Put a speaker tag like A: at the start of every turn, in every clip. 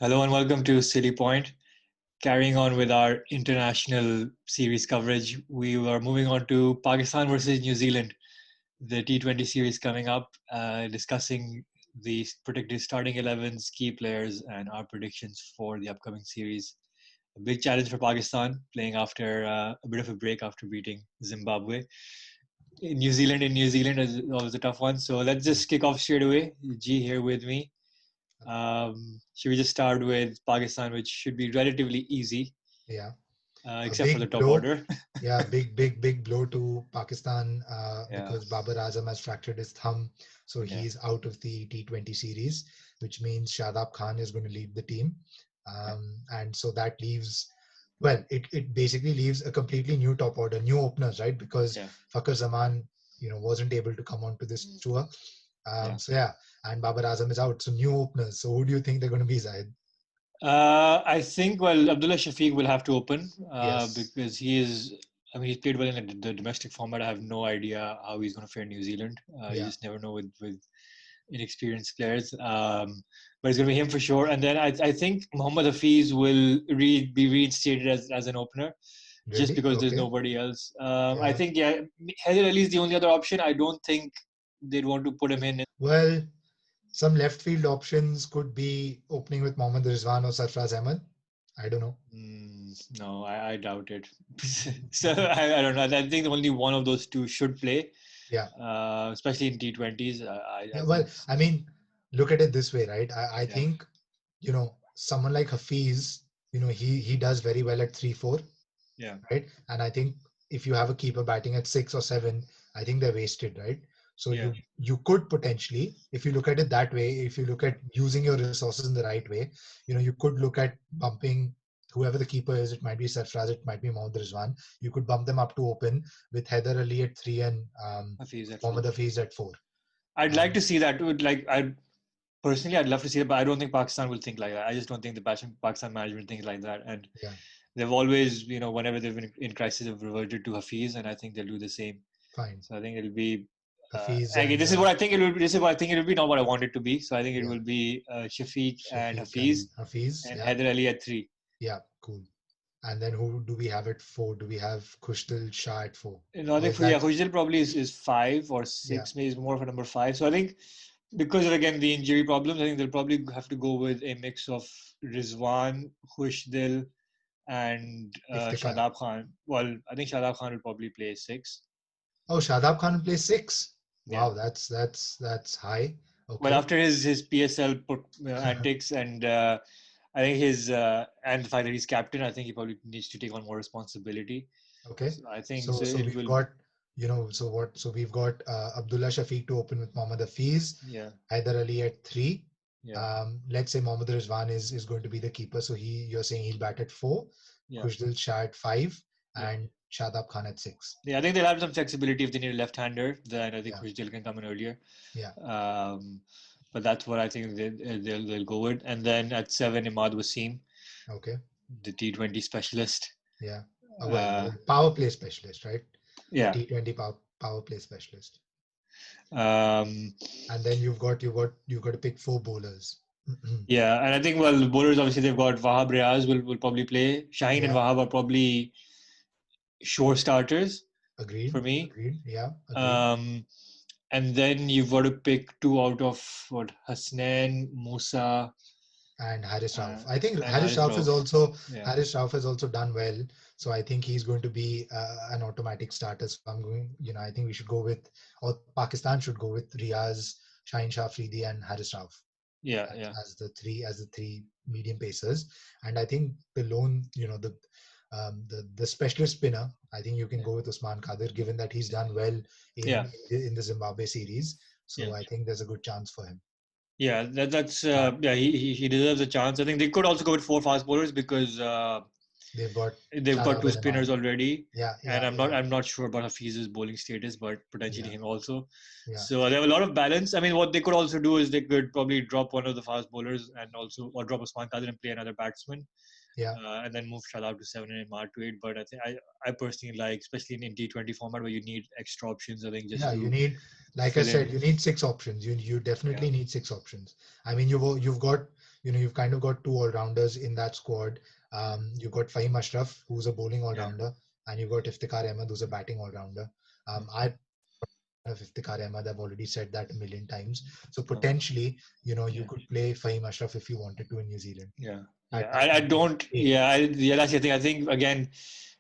A: Hello and welcome to Sill Point. Carrying on with our international series coverage, we are moving on to Pakistan versus New Zealand, the T20 series coming up, discussing the predicted starting 11s, key players, and our predictions for the upcoming series. A big challenge for Pakistan, playing after a bit of a break after beating Zimbabwe. In New Zealand is always a tough one. So let's just kick off straight away. G here with me. Should we just start with Pakistan, which should be relatively easy,
B: Yeah, a
A: except for the
B: big
A: top
B: blow.
A: order?
B: Yeah, big blow to Pakistan
A: Yeah,
B: because Babar Azam has fractured his thumb, so
A: yeah,
B: he's out of the T20 series, which means Shadab Khan is going to leave the team,
A: yeah,
B: and so that leaves. Well, it basically leaves a completely new top order, new openers, right? Because
A: yeah,
B: Fakhar Zaman, wasn't able to come onto this tour.
A: yeah.
B: So yeah, and Babar Azam is out, so new openers. So who do you think they're going to be, Zahid?
A: I think, well, Abdullah Shafiq will have to open
B: Yes.
A: because he is. I mean, he's played well in the domestic format. I have no idea how he's going to fare in New Zealand. You
B: Yeah.
A: just never know with inexperienced players. But it's going to be him for sure. And then I think Mohammad Hafiz will be reinstated as an opener, just
B: Really?
A: because there's
B: Okay.
A: nobody else. I
B: Yeah.
A: think, yeah, Heather Ali is the only other option. I don't think they'd want to put him in.
B: Well, some left field options could be opening with Mohammad Rizwan or Sarfraz Ahmed. I don't know.
A: No, I doubt it. So I don't know. I think only one of those two should play,
B: Yeah.
A: especially in T20s. I
B: Yeah. Well,
A: think,
B: I mean, look at it this way, right? I
A: yeah,
B: think, someone like Hafiz, he does very well at 3-4,
A: yeah,
B: right? And I think if you have a keeper batting at 6 or 7, I think they're wasted, right? So
A: yeah,
B: you could potentially, if you look at it that way, if you look at using your resources in the right way, you could look at bumping whoever the keeper is. It might be Sarfraz, it might be Mohammad Rizwan. You could bump them up to open with Haider Ali at 3 and
A: Hafiz at four.
B: Mohammad Hafiz at 4.
A: I'd like
B: Um,
A: to see that. I personally, I'd love to see it, but I don't think Pakistan will think like that. I just don't think the Pakistan management thinks like that. And
B: yeah,
A: they've always, whenever they've been in crisis, have reverted to Hafiz, and I think they'll do the same.
B: fine.
A: So I think it'll be.
B: Hafiz
A: Again,
B: and
A: this is what I think it will be. This is what I think it will be, not what I want it to be. So I think it
B: yeah,
A: will be Shafiq and
B: Shafiq
A: Hafiz
B: and Hafiz.
A: and
B: Yeah,
A: Haider Ali at three.
B: yeah, cool. And then who do we have at 4? Do we have Khushdil Shah at 4?
A: I
B: Or
A: think
B: is that,
A: Khujil probably is five or
B: yeah,
A: six, maybe is more of a number five. So I think because of again the injury problems, I think they'll probably have to go with a mix of Rizwan, Khushdil, and
B: Iftikhar?
A: Shadab Khan. Well, I think Shadab Khan will probably play six.
B: Oh, Shadab Khan plays 6.
A: Yeah.
B: Wow, that's high.
A: Well,
B: Okay.
A: after his PSL antics and I think his and the fact that he's captain, I think he probably needs to take on more responsibility.
B: Okay.
A: So I think
B: So
A: so.
B: so
A: It
B: we've
A: will.
B: got, so what? So we've got Abdullah Shafiq to open with Mohammad Hafiz,
A: Yeah.
B: Haider Ali at 3.
A: Yeah.
B: Let's say Mohammad Rizwan is going to be the keeper. So you're saying he'll bat at 4,
A: Yeah.
B: Khushdil Shah at 5,
A: Yeah.
B: and Shadab Khan at 6.
A: Yeah, I think they'll have some flexibility if they need a left-hander. Then I think
B: Yeah.
A: Khushdil can come in earlier.
B: Yeah.
A: Um, but that's what I think they'll go with. And then at seven, Imad Wasim,
B: Okay.
A: the T20 specialist.
B: Yeah. Well,
A: Uh,
B: power play specialist, right? The
A: yeah.
B: T20 power play specialist.
A: Um,
B: And then you've got to pick 4 bowlers.
A: yeah, and I think well, the bowlers obviously they've got Wahab Riaz will probably play. Shaheen and
B: Yeah.
A: Wahab are probably sure starters for
B: Agreed.
A: me.
B: Agreed. Yeah. Agreed.
A: Um, and then you've got to pick two out of what Hasnain, Musa,
B: And Haris
A: uh,
B: Rauf. I think
A: and Haris Rauf. Yeah.
B: Haris Rauf has also done well. So I think he's going to be an automatic starter. So I'm going, I think we should go with, or Pakistan should go with Riaz, Shaheen Shah Afridi, and Haris Rauf
A: Yeah, yeah,
B: as the three medium pacers. And I think the lone, the specialist spinner, I think you can
A: yeah,
B: go with Usman Khadir, given that he's done well
A: yeah,
B: in the Zimbabwe series.
A: yeah,
B: So I think there's a good chance for him.
A: yeah. That's
B: But
A: yeah. He deserves a chance. I think they could also go with four fast bowlers because
B: they've got
A: they've got
B: Shadab
A: two
B: and Imad.
A: spinners already,
B: Yeah,
A: and
B: yeah, yeah,
A: I'm not sure about Hafiz's bowling status, but potentially
B: yeah,
A: him also.
B: yeah,
A: So they have a lot of balance. I mean, what they could also do is they could probably drop one of the fast bowlers and also or drop Usman Khadir and play another batsman.
B: Yeah.
A: And then move Shalab to 7 and Mar to 8. But I think I personally like, especially in T20 format where you need extra options, I think just
B: Yeah, you
A: to
B: need, like I
A: fill
B: said,
A: in.
B: you need six options. You
A: Yeah,
B: definitely need six options. I mean, you've got, you've kind of got two all rounders in that squad. You've got Fahim Ashraf, who's a bowling all
A: yeah,
B: rounder, and you've got Iftikhar Ahmed, who's a batting all rounder. I of Iftikhar Ahmed, I've already said that a million times. So
A: oh,
B: potentially, you
A: yeah,
B: could play Fahim Ashraf if you wanted to in New Zealand
A: yeah,
B: at
A: yeah. I
B: number
A: don't,
B: eight.
A: yeah, that's the thing. I think, again,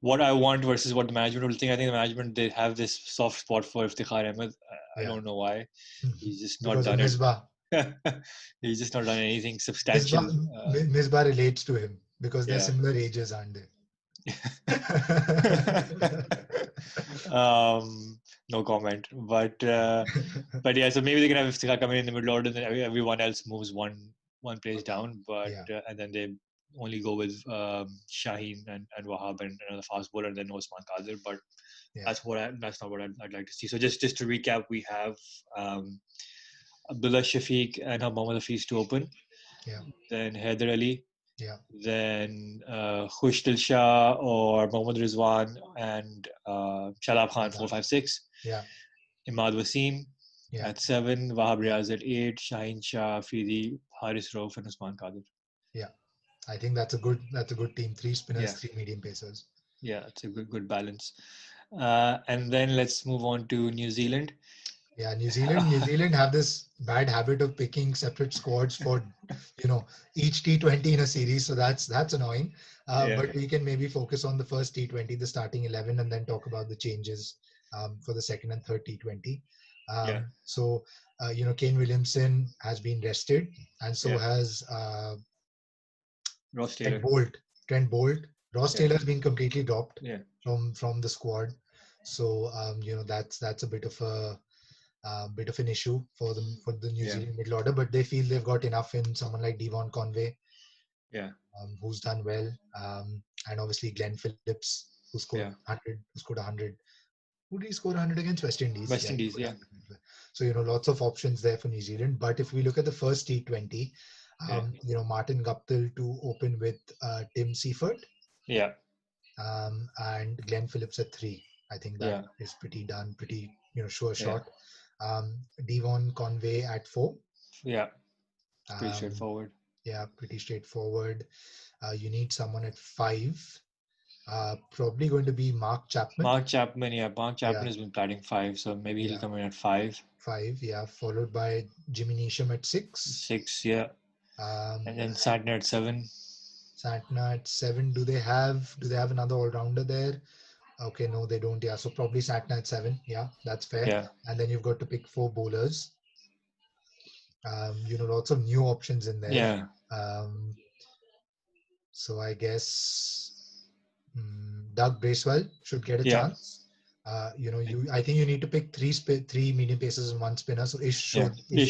A: what I want versus what the management will think. I think the management, they have this soft spot for Iftikhar Ahmed. I
B: Yeah,
A: don't know why. He's just not
B: because of
A: done it.
B: Misbah.
A: He's just not done anything substantial.
B: Misbah, Misbah relates to him because they're
A: Yeah.
B: similar ages, aren't they?
A: No comment. But yeah, so maybe they can have Iftikhar coming in the middle order, and then everyone else moves one place down. But
B: Yeah,
A: and then they only go with Shaheen and Wahab and another fast bowler, and then Osman Qadir. But
B: yeah,
A: that's not what I'd like to see. So just to recap, we have Abdullah Shafiq and Mohammad Hafiz to open,
B: yeah,
A: then Haider Ali,
B: yeah,
A: then Khush Shah or Mohammad Rizwan and Shalab Khan, 4,
B: Shazad.
A: 5, 6.
B: Yeah,
A: Imad Wasim
B: yeah,
A: at 7, Wahab
B: yeah,
A: Riaz at 8, Shaheen Shah, Afridi, Haris Rauf, and Usman Qadir.
B: yeah. I think that's a good team. Three spinners,
A: Yeah,
B: three medium pacers.
A: yeah, it's a good balance. And then let's move on to New Zealand.
B: Yeah, New Zealand have this bad habit of picking separate squads for, each T20 in a series. So that's annoying.
A: Yeah,
B: But we can maybe focus on the first T20, the starting 11, and then talk about the changes for the second and third T20.
A: yeah,
B: Kane Williamson has been rested, and so
A: yeah.
B: has
A: Ross
B: Trent
A: Taylor.
B: Bolt. Trent Bolt. Ross
A: Yeah,
B: Taylor's been completely dropped
A: yeah,
B: from the squad. So that's a bit of an issue for the New
A: yeah,
B: Zealand middle order, but they feel they've got enough in someone like Devon Conway,
A: yeah,
B: who's done well, and obviously Glenn Phillips, who scored
A: yeah.
B: 100, who scored 100. Who did he score 100 against? West Indies.
A: West
B: Yeah, he
A: Indies,
B: scored
A: yeah,
B: 100. So lots of options there for New Zealand. But if we look at the first T20,
A: yeah,
B: Martin Guptill to open with Tim Seifert,
A: yeah,
B: and Glenn Phillips at 3. I think that
A: yeah,
B: is pretty done, pretty sure
A: yeah,
B: shot. Devon Conway at 4.
A: yeah. It's pretty
B: Um,
A: straightforward.
B: yeah, pretty straightforward. You need someone at 5. Probably going to be Mark Chapman.
A: Mark Chapman, yeah, Mark Chapman
B: Yeah,
A: has been batting 5, so maybe he'll
B: yeah,
A: come in at 5,
B: 5. Yeah, followed by Jimmy Neesham at 6.
A: 6, yeah, and then
B: And
A: Santner at 7.
B: Santna at 7. Do they have another all rounder there? Okay, no, they don't. Yeah, so probably Santna at 7. Yeah, that's fair.
A: Yeah,
B: And then you've got to pick 4 bowlers. Lots of new options in there.
A: yeah,
B: Um, so I guess Doug Bracewell should get a
A: yeah,
B: chance. I think you need to pick three medium pacers and one spinner. So
A: yeah.
B: Ish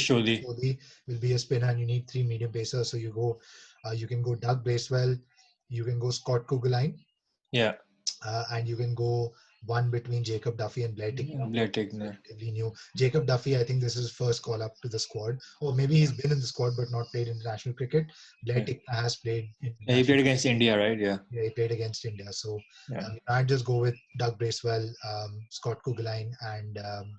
A: Ishodi,
B: Sodhi will be a spinner, and you need 3 medium pacers. So you can go Doug Bracewell, you can go Scott Kuggeleijn,
A: yeah,
B: and you can go one between Jacob Duffy and Blair Tickner,
A: Blair
B: who's
A: Tickner.
B: relatively new. Jacob Duffy, I think this is his first call up to the squad, or maybe he's been in the squad but not played international cricket. Blair
A: Yeah.
B: Tickner has played
A: Yeah, he
B: international
A: played
B: cricket.
A: against India, right? Yeah,
B: Yeah, he played against India. So
A: yeah,
B: you might just go with Doug Bracewell, Scott Kuggeleijn, and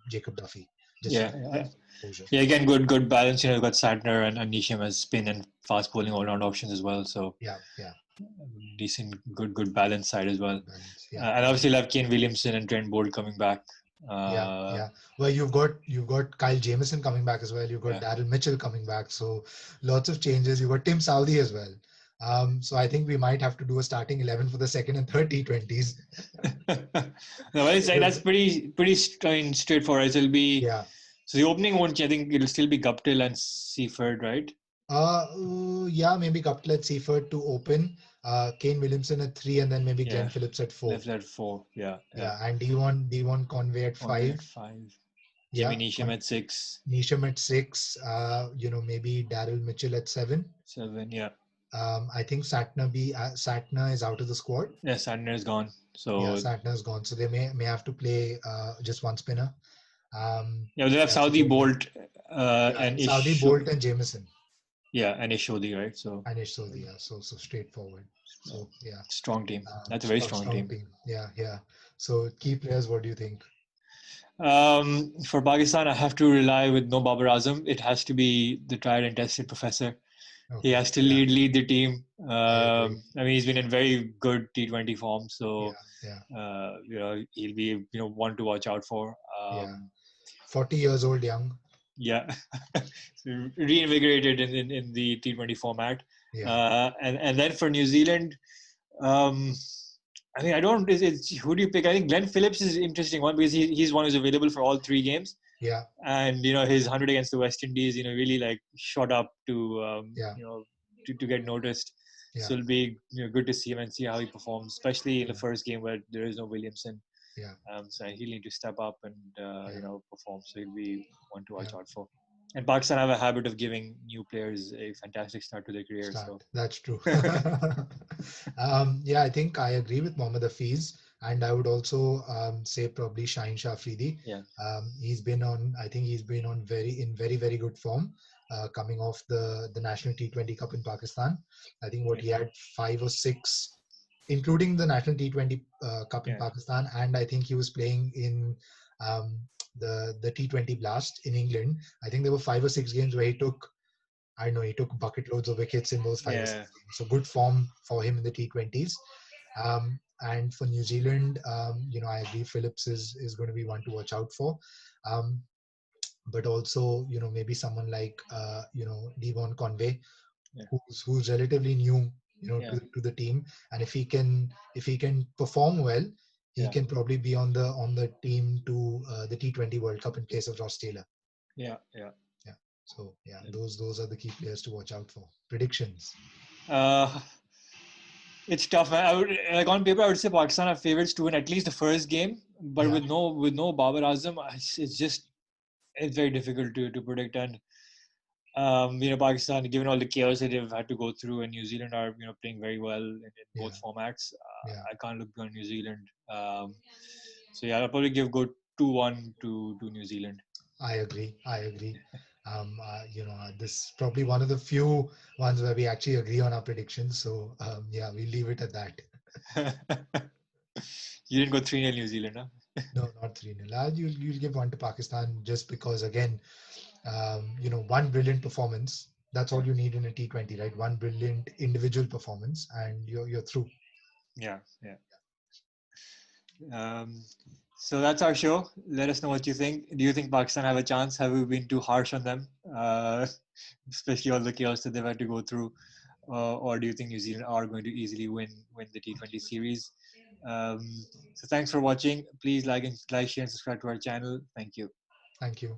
B: Jacob Duffy, just
A: yeah,
B: to get
A: yeah.
B: exposure.
A: Yeah, again, good balance. You've got Santner and Nisham as spin and fast bowling all round options as well. So
B: Yeah, yeah,
A: decent, good balance side as well.
B: balance. Yeah,
A: And obviously, you'll have Kane Williamson and Trent Bolt coming back.
B: yeah,
A: Uh,
B: yeah. Well, you've got Kyle Jamieson coming back as well. You've got
A: yeah.
B: Daryl Mitchell coming back. So lots of changes. You've got Tim Southee as well. So I think we might have to do a starting 11 for the second and third T20s.
A: No, it's like that's pretty straightforward. So it'll be
B: Yeah.
A: so the opening won't. I think it'll still be Guptill and Seaford, right?
B: Yeah, maybe Guptill Seifert to open. Kane Williamson at 3, and then maybe Glenn
A: Yeah,
B: Phillips at 4.
A: left at 4. Yeah, yeah.
B: Yeah, and Devon Conway at
A: Conway
B: 5.
A: at 5. Jimmy
B: Yeah,
A: Neesham at 6.
B: Neesham at 6. Maybe Daryl Mitchell at 7.
A: 7. Yeah.
B: I think Satna is out of the squad.
A: Yeah, Santner is gone.
B: Yeah,
A: So
B: Satna is gone, so they may have to play just one spinner.
A: yeah, they have
B: Yeah, so
A: Saudi Bolt
B: yeah,
A: and
B: Saudi
A: Ish.
B: Bolt and Jameson.
A: Yeah, and Ishodi, right?
B: Anish Sodhi. Yeah, so straightforward.
A: Yeah,
B: So yeah,
A: strong team. That's a very
B: strong
A: strong
B: strong
A: team.
B: team. Yeah, yeah. So key players, what do you think?
A: For Pakistan, I have to rely with no Babar Azam. It has to be the tried and tested professor. He
B: Okay,
A: has to
B: yeah,
A: lead the team.
B: I agree.
A: I mean, he's been in very good T20 form,
B: Yeah,
A: so
B: yeah,
A: he'll be one to watch out for.
B: yeah. 40 years old, young.
A: Yeah, so reinvigorated in the T20 format,
B: Yeah,
A: and then for New Zealand, um, I mean, I don't. Who do you pick? I think Glenn Phillips is an interesting one because he's one who's available for all three games,
B: yeah,
A: and his 100 against the West Indies, really like shot up to
B: yeah,
A: to get noticed.
B: yeah,
A: So it'll be good to see him and see how he performs, especially in the
B: yeah,
A: first game where there is no Williamson.
B: yeah,
A: So he'll need to step up and
B: yeah,
A: perform. So he'll be one to watch
B: yeah.
A: out for. And Pakistan have a habit of giving new players a fantastic start to their career.
B: Start.
A: So
B: That's true. Yeah, I think I agree with Mohammad Hafiz, and I would also say probably Shaheen Shah Afridi.
A: yeah,
B: He's been on. I think he's been on very good form, coming off the National T20 Cup in Pakistan. I think what
A: yeah,
B: he had 5 or 6, including the National T20 Cup in
A: yeah,
B: Pakistan, and I think he was playing in um, the T20 Blast in England. I think there were 5 or 6 games where he took, I don't know, he took bucket loads of wickets in those 5 or 6
A: yeah,
B: games. So good form for him in the T20s. And for New Zealand, I agree Phillips is going to be one to watch out for. Um, but also, maybe someone like, Devon Conway,
A: yeah,
B: who's relatively new,
A: yeah,
B: to the team. And if he can perform well, he
A: yeah,
B: can probably be on the team to the T20 World Cup in place of Ross Taylor.
A: yeah, yeah.
B: Yeah. So yeah, those are the key players to watch out for. Predictions.
A: Uh, it's tough, man. I would, like on paper, I would say Pakistan are favorites to win at least the first game, but
B: Yeah.
A: with no Babar Azam, it's very difficult to predict. And Pakistan, given all the chaos that they've had to go through, and New Zealand are playing very well in both
B: Yeah.
A: formats.
B: Yeah.
A: I can't look beyond New Zealand. So yeah, I'll probably go 2-1 to New Zealand.
B: I agree. I agree. This is probably one of the few ones where we actually agree on our predictions. So yeah, we leave it at that.
A: You didn't go 3-0 New Zealand, huh?
B: No, not 3-0. You'll give one to Pakistan just because, again, one brilliant performance. That's
A: Yeah,
B: all you need in a T20, right? One brilliant individual performance, and you're through.
A: yeah, yeah. Um, so that's our show. Let us know what you think. Do you think Pakistan have a chance? Have we been too harsh on them, especially all the chaos that they've had to go through, or do you think New Zealand are going to easily win the T20 series? Um, so thanks for watching. Please like, share, and subscribe to our channel. Thank you.
B: Thank you.